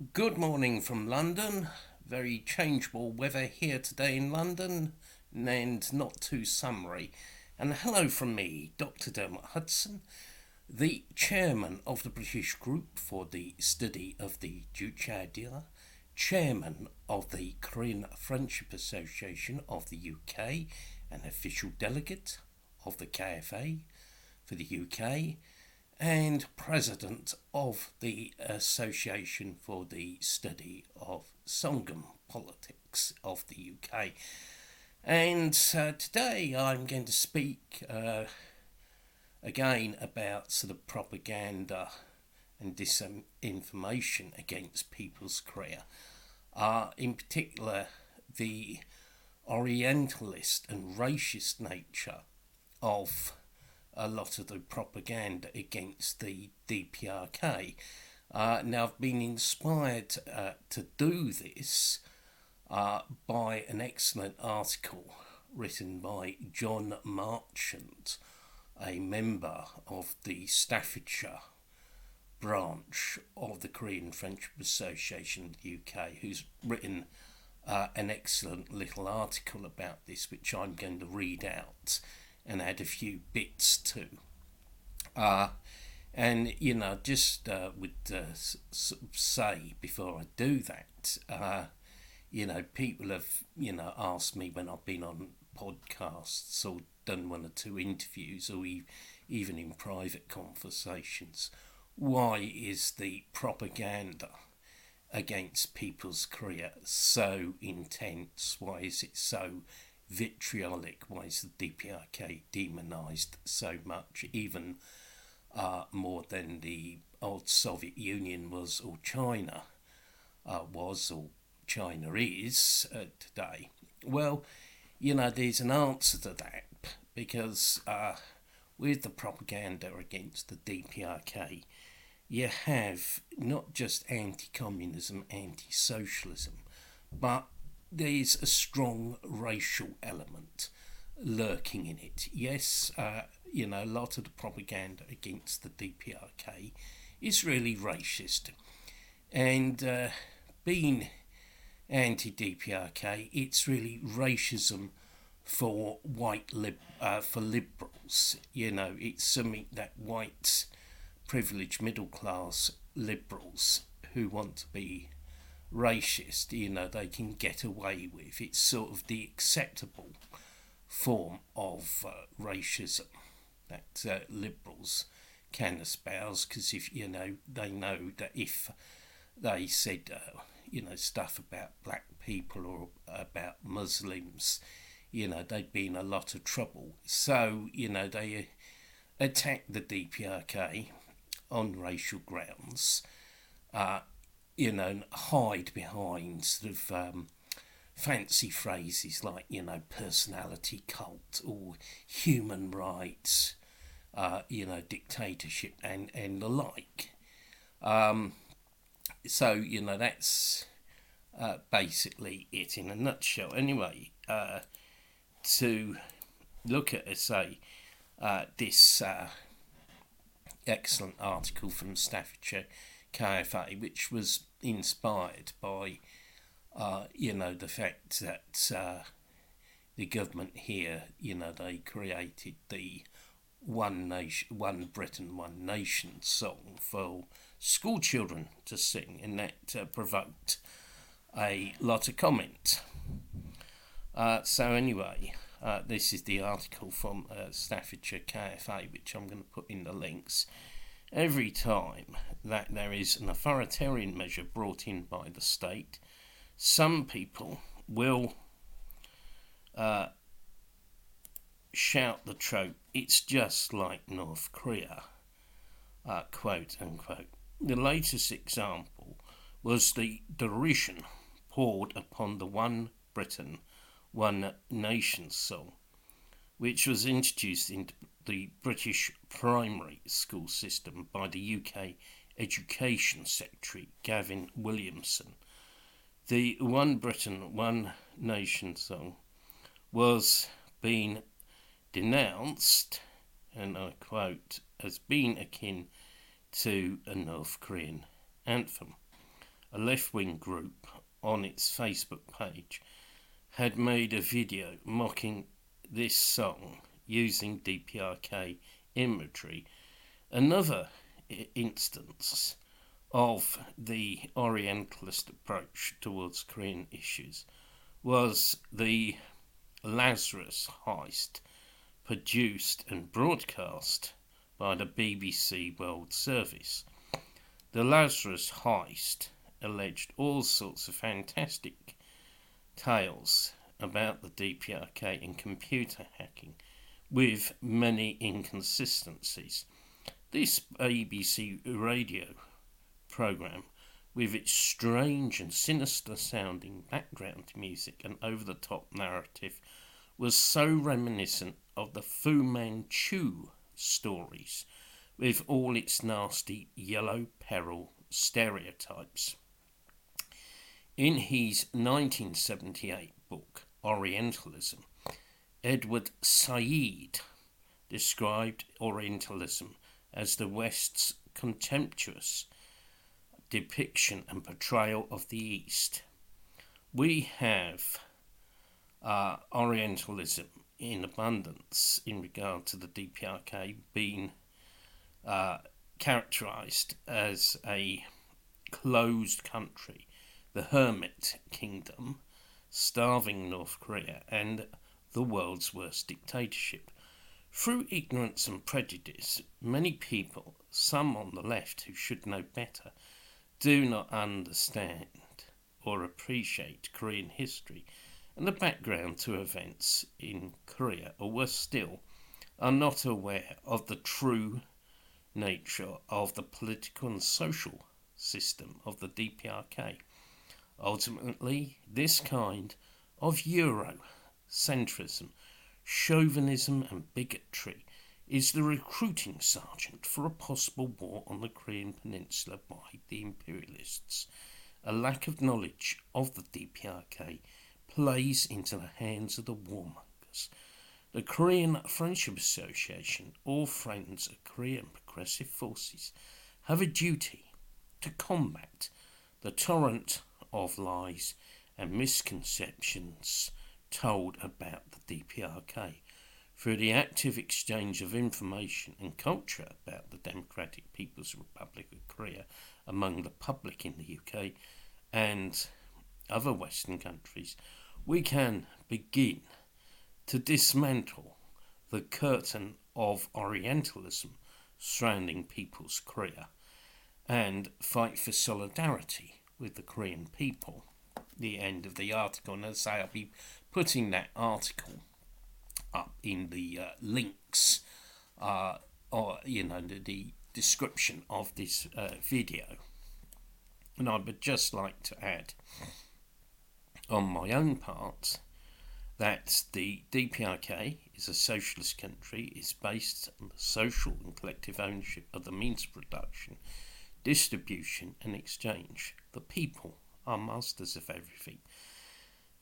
Good morning from London. Very changeable weather here today in London and not too summery. And hello from me, Dr. Dermot Hudson, the chairman of the British Group for the Study of the Juche Idea, chairman of the Korean Friendship Association of the UK, an official delegate of the KFA for the UK, and president of the Association for the Study of Songun Politics of the UK. And today I'm going to speak again about sort of propaganda and disinformation against people's career. In particular, the orientalist and racist nature of a lot of the propaganda against the DPRK. Now, I've been inspired to do this by an excellent article written by John Marchant, a member of the Staffordshire branch of the Korean Friendship Association of the UK, who's written an excellent little article about this, which I'm going to read out and add a few bits to. And, just would say before I do that, people have, asked me when I've been on podcasts or done one or two interviews or even in private conversations, why is the propaganda against people's career so intense? Why is it so vitriolic? Why is the DPRK demonised so much, even more than the old Soviet Union was, or China was, or China is today? Well, there's an answer to that, because with the propaganda against the DPRK, you have not just anti-communism, anti-socialism, but there's a strong racial element lurking in it. Yes, a lot of the propaganda against the DPRK is really racist. And being anti-DPRK, it's really racism for for liberals. It's something that white, privileged, middle-class liberals who want to be racist, they can get away with. It's sort of the acceptable form of racism that liberals can espouse, because if they know that if they said stuff about black people or about Muslims, they'd be in a lot of trouble. So they attack the DPRK on racial grounds, and hide behind sort of fancy phrases like, personality cult or human rights, dictatorship and the like. So, that's basically it in a nutshell. Anyway, to look at, say, this excellent article from Staffordshire KFA, which was inspired by, the fact that the government here, they created the One Nation, One Britain, One Nation song for school children to sing, and that provoked a lot of comment. So anyway, this is the article from Staffordshire KFA, which I'm going to put in the links. Every time that there is an authoritarian measure brought in by the state, some people will shout the trope, "It's just like North Korea," quote unquote. The latest example was the derision poured upon the One Britain, One Nation song, which was introduced into the British primary school system by the UK Education Secretary Gavin Williamson. The One Britain, One Nation song was being denounced, and I quote, as being akin to a North Korean anthem. a left-wing group on its Facebook page, had made a video mocking this song using DPRK imagery. Another instance of the Orientalist approach towards Korean issues was the Lazarus heist, produced and broadcast by the BBC World Service. The Lazarus heist alleged all sorts of fantastic tales about the DPRK and computer hacking, with many inconsistencies. This BBC radio programme, with its strange and sinister sounding background music and over-the-top narrative, was so reminiscent of the Fu Manchu stories, with all its nasty yellow peril stereotypes. In his 1978 book, Orientalism, Edward Said described Orientalism as the West's contemptuous depiction and portrayal of the East. We have Orientalism in abundance in regard to the DPRK being characterised as a closed country, the Hermit Kingdom, starving North Korea, and the world's worst dictatorship. Through ignorance and prejudice, many people, some on the left who should know better, do not understand or appreciate Korean history and the background to events in Korea, or worse still, are not aware of the true nature of the political and social system of the DPRK. Ultimately, this kind of Eurocentrism, chauvinism and bigotry is the recruiting sergeant for a possible war on the Korean Peninsula by the imperialists. A lack of knowledge of the DPRK plays into the hands of the warmongers. The Korean Friendship Association, all friends of Korean progressive forces, have a duty to combat the torrent of lies and misconceptions told about the DPRK through the active exchange of information and culture about the Democratic People's Republic of Korea among the public in the UK and other Western countries. We can begin to dismantle the curtain of Orientalism surrounding People's Korea and fight for solidarity with the Korean people. The end of the article, and as I say, I'll be putting that article up in the links, or the description of this video. And I would just like to add, on my own part, that the DPRK is a socialist country, is based on the social and collective ownership of the means of production, distribution and exchange. The people are masters of everything.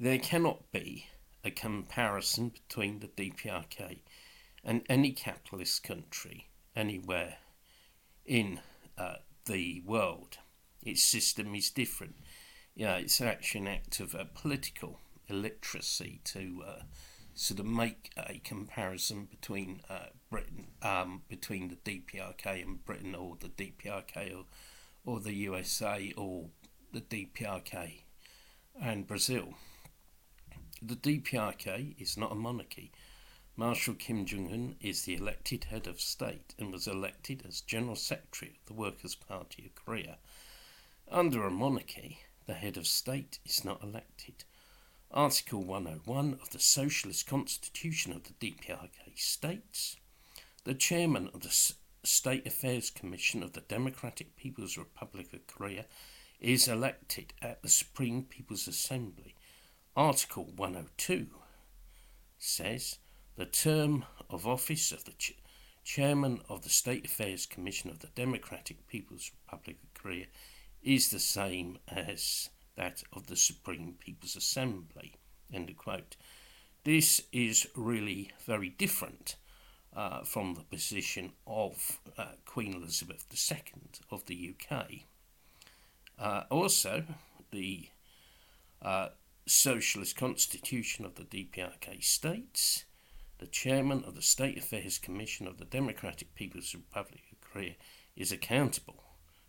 There cannot be a comparison between the DPRK and any capitalist country anywhere in the world. Its system is different. It's actually an act of political illiteracy to sort of make a comparison between Britain, between the DPRK and Britain, or the DPRK or the USA, or the DPRK and Brazil. The DPRK is not a monarchy. Marshal Kim Jong-un is the elected head of state and was elected as General Secretary of the Workers' Party of Korea. Under a monarchy, the head of state is not elected. Article 101 of the Socialist Constitution of the DPRK states, the chairman of the State Affairs Commission of the Democratic People's Republic of Korea is elected at the Supreme People's Assembly. Article 102 says the term of office of the chairman of the State Affairs Commission of the Democratic People's Republic of Korea is the same as that of the Supreme People's Assembly. End of quote. This is really very different from the position of Queen Elizabeth II of the UK. Also, the Socialist Constitution of the DPRK states, the Chairman of the State Affairs Commission of the Democratic People's Republic of Korea is accountable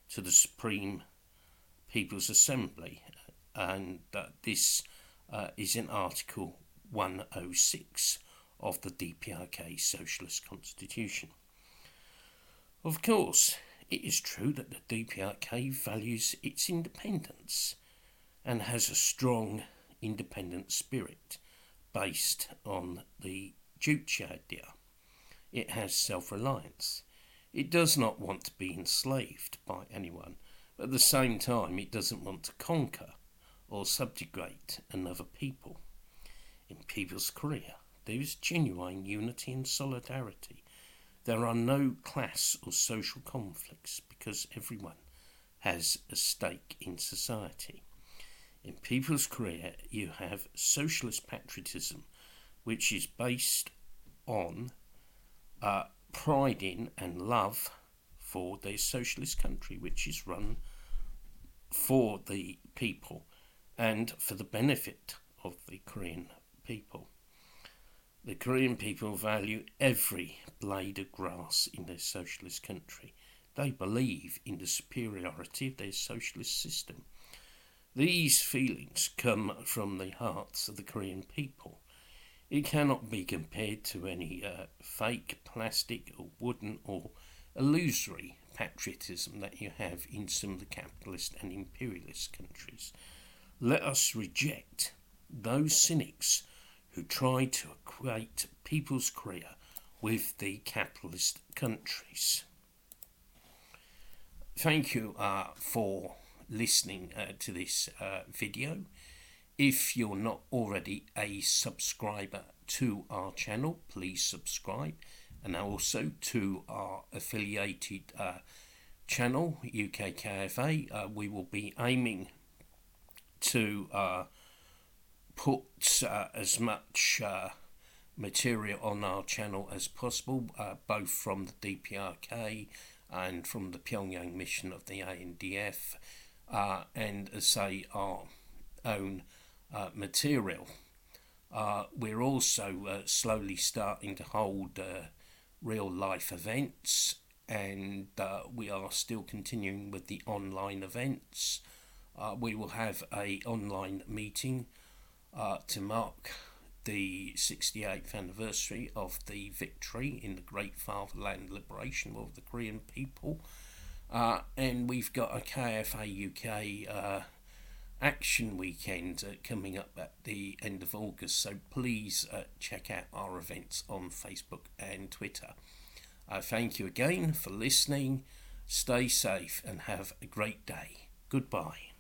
to the Supreme People's Assembly, and this is in Article 106 of the DPRK Socialist Constitution. Of course, it is true that the DPRK values its independence and has a strong independent spirit based on the Juche Idea. It has self-reliance. It does not want to be enslaved by anyone, but at the same time it doesn't want to conquer or subjugate another people. In People's Korea, there is genuine unity and solidarity. There are no class or social conflicts because everyone has a stake in society. In People's Korea, you have socialist patriotism, which is based on pride in and love for their socialist country, which is run for the people and for the benefit of the Korean people. The Korean people value every blade of grass in their socialist country. They believe in the superiority of their socialist system. These feelings come from the hearts of the Korean people. It cannot be compared to any fake, plastic or wooden or illusory patriotism that you have in some of the capitalist and imperialist countries. Let us reject those cynics who try to equate People's Korea with the capitalist countries. Thank you for listening to this video. If you're not already a subscriber to our channel, please subscribe, and also to our affiliated channel, UK KFA. We will be aiming to put as much material on our channel as possible, both from the DPRK and from the Pyongyang mission of the ANDF, and as say our own material. We're also slowly starting to hold real life events, and we are still continuing with the online events. We will have an online meeting to mark the 68th anniversary of the victory in the Great Fatherland Liberation of the Korean people, and we've got a KFA UK action weekend coming up at the end of August, so please check out our events on Facebook and Twitter. Thank you again for listening. Stay safe and have a great day. Goodbye.